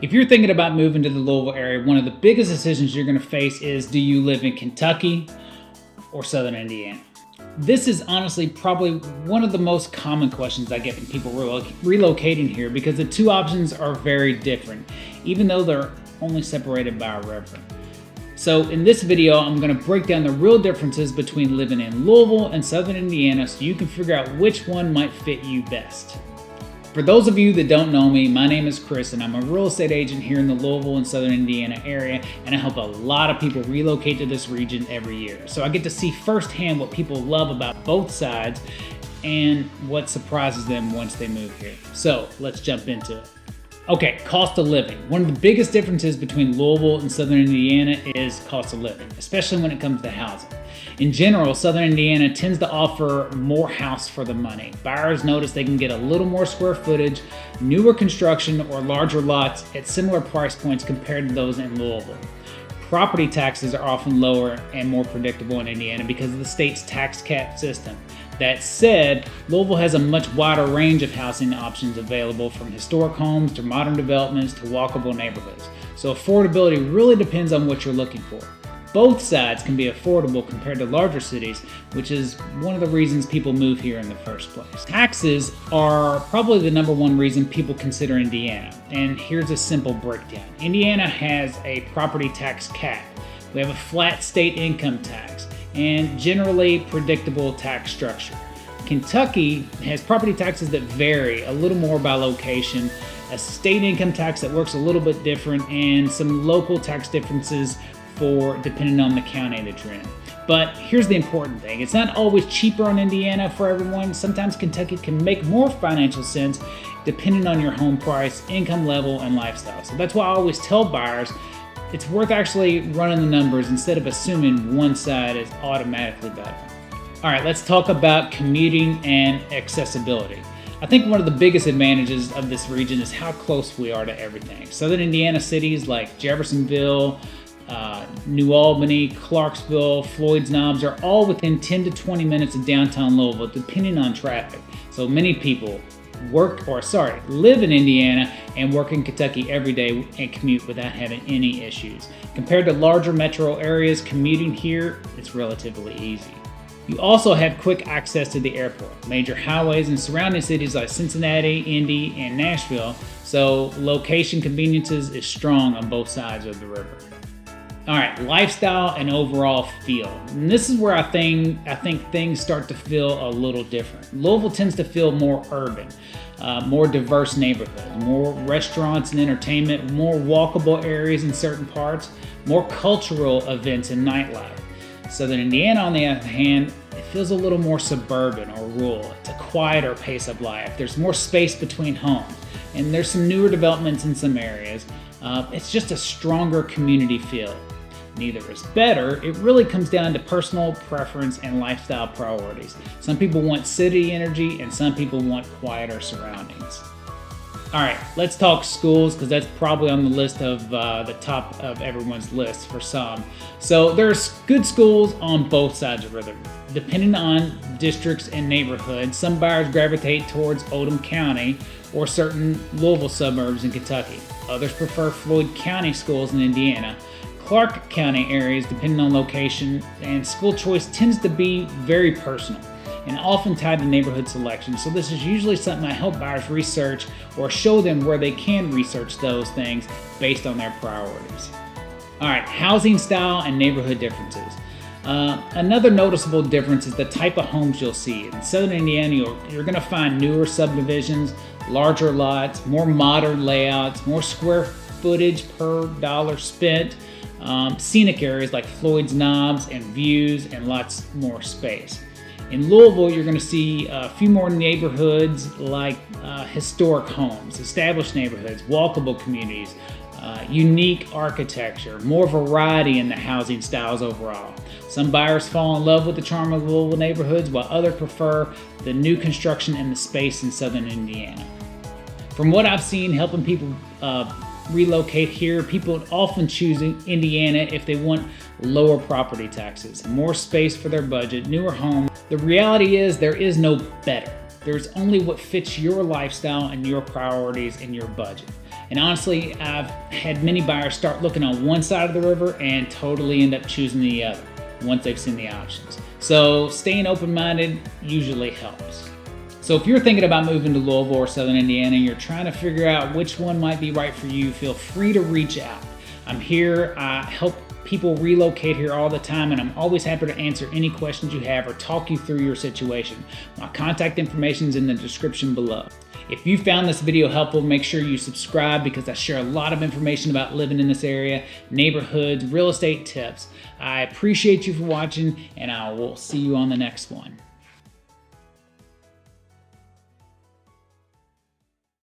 If you're thinking about moving to the Louisville area, one of the biggest decisions you're going to face is, do you live in Kentucky or Southern Indiana? This is honestly probably one of the most common questions I get from people relocating here, because the two options are very different, even though they're only separated by a river. So in this video, I'm going to break down the real differences between living in Louisville and Southern Indiana so you can figure out which one might fit you best. For those of you that don't know me, my name is Chris and I'm a real estate agent here in the Louisville and Southern Indiana area, and I help a lot of people relocate to this region every year. So I get to see firsthand what people love about both sides and what surprises them once they move here. So let's jump into it. Okay, cost of living. One of the biggest differences between Louisville and Southern Indiana is cost of living, especially when it comes to housing. In general, Southern Indiana tends to offer more house for the money. Buyers notice they can get a little more square footage, newer construction, or larger lots at similar price points compared to those in Louisville. Property taxes are often lower and more predictable in Indiana because of the state's tax cap system. That said, Louisville has a much wider range of housing options available, from historic homes to modern developments to walkable neighborhoods. So affordability really depends on what you're looking for. Both sides can be affordable compared to larger cities, which is one of the reasons people move here in the first place. Taxes are probably the number one reason people consider Indiana, and here's a simple breakdown. Indiana has a property tax cap. We have a flat state income tax and generally predictable tax structure. Kentucky has property taxes that vary a little more by location, a state income tax that works a little bit different, and some local tax differences for depending on the county that you're in. But here's the important thing. It's not always cheaper on Indiana for everyone. Sometimes Kentucky can make more financial sense depending on your home price, income level, and lifestyle. So that's why I always tell buyers it's worth actually running the numbers instead of assuming one side is automatically better. All right, let's talk about commuting and accessibility. I think one of the biggest advantages of this region is how close we are to everything. Southern Indiana cities like Jeffersonville, New Albany, Clarksville, Floyd's Knobs are all within 10 to 20 minutes of downtown Louisville, depending on traffic. So many people live in Indiana and work in Kentucky every day and commute without having any issues. Compared to larger metro areas, commuting here is relatively easy. You also have quick access to the airport, major highways, and surrounding cities like Cincinnati, Indy, and Nashville, so location conveniences is strong on both sides of the river. All right, lifestyle and overall feel. And this is where I think things start to feel a little different. Louisville tends to feel more urban, more diverse neighborhoods, more restaurants and entertainment, more walkable areas in certain parts, more cultural events and nightlife. Southern Indiana, on the other hand, it feels a little more suburban or rural. It's a quieter pace of life. There's more space between homes, and there's some newer developments in some areas. It's just a stronger community feel. Neither is better. It really comes down to personal preference and lifestyle priorities. Some people want city energy and some people want quieter surroundings. All right, let's talk schools, because that's probably on the list of the top of everyone's list for some. So there's good schools on both sides of the river. Depending on districts and neighborhoods, some buyers gravitate towards Oldham County or certain Louisville suburbs in Kentucky. Others prefer Floyd County schools in Indiana. Clark County areas, depending on location, and school choice tends to be very personal and often tied to neighborhood selection. So this is usually something I help buyers research or show them where they can research those things based on their priorities. All right, housing style and neighborhood differences. Another noticeable difference is the type of homes you'll see. In Southern Indiana, you're going to find newer subdivisions, larger lots, more modern layouts, more square footage per dollar spent, scenic areas like Floyd's Knobs and views, and lots more space. In Louisville, you're going to see a few more neighborhoods like historic homes, established neighborhoods, walkable communities, unique architecture, more variety in the housing styles overall. Some buyers fall in love with the charm of Louisville neighborhoods, while others prefer the new construction and the space in Southern Indiana. From what I've seen helping people relocate here, people often choose Indiana if they want lower property taxes, more space for their budget, newer homes. The reality is there is no better. There's only what fits your lifestyle and your priorities and your budget. And honestly, I've had many buyers start looking on one side of the river and totally end up choosing the other once they've seen the options. So staying open-minded usually helps. So if you're thinking about moving to Louisville or Southern Indiana and you're trying to figure out which one might be right for you, feel free to reach out. I'm here, I help people relocate here all the time, and I'm always happy to answer any questions you have or talk you through your situation. My contact information is in the description below. If you found this video helpful, make sure you subscribe because I share a lot of information about living in this area, neighborhoods, real estate tips. I appreciate you for watching, and I will see you on the next one.